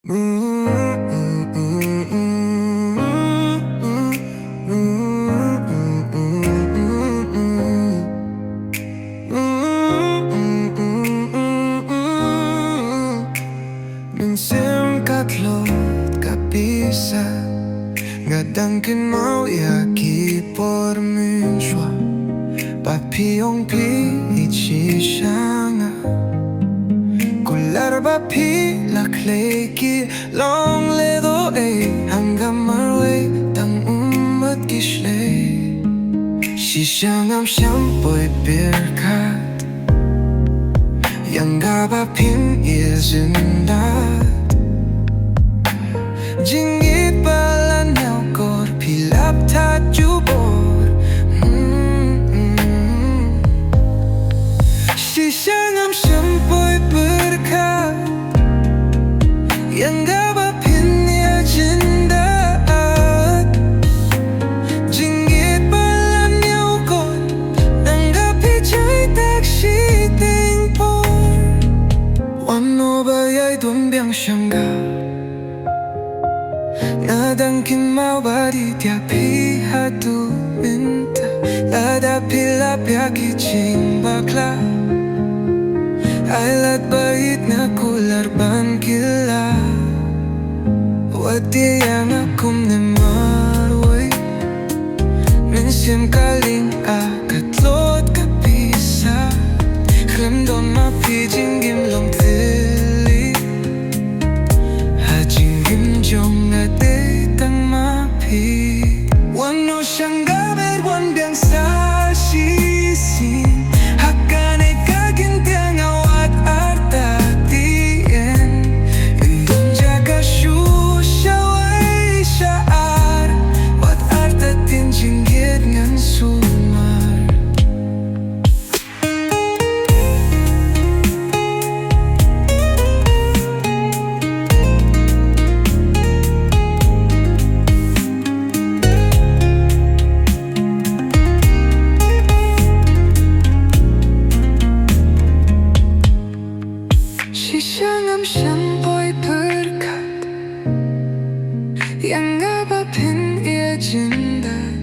Minsim katlot kapisa Ngadang kynmaw yaki por min shwa Papillon pi ichi shanga Kular ba pi la kleki long le do Hanggang marway tang umat kishle Shishangam shampoy birkat Yang gaba pin izindat Jingit balan yaw kor pilap ta jubor Shishangam shampoy birkat Yang gaba pin izindat Jingit balan yaw kor Nanggapi jay taksi tingpor Wano bayay duwang siyangga Nadang kynmaw badi tiapi hatu minta Lada pilap yaki ching bakla Ailat bait na kular ban kila Wadi yang akum ni marway Minsim kaling akatlot kapisa Klemdon mapi jinggim long tili Hajinggim jong ate tang mapi Wano siyang gabit wan biang sa sisin Hakane kagintiang awat artatien Indong jaga shu shaway shaar Wat artatin jinggit ngan sumar Shishangam shampoy berkat Yang gaba pin izindat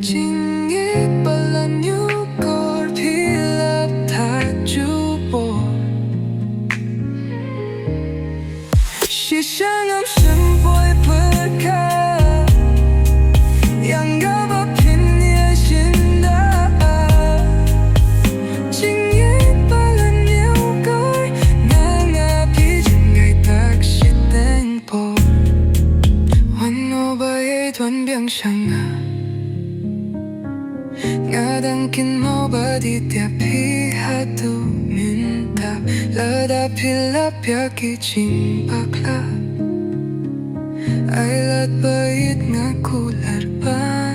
Jinggit balan yukor pilap tajubor Shishangam shampoy berkat Yang gaba pin izindat Jinggit balan yukor Nangapi jingay taksi tengpo Wano bayay tuan biang siyanga Ngadang kynmaw badi tiapi hatu minta Lada pilap yaki ching bakla Ailat bait nga kular ban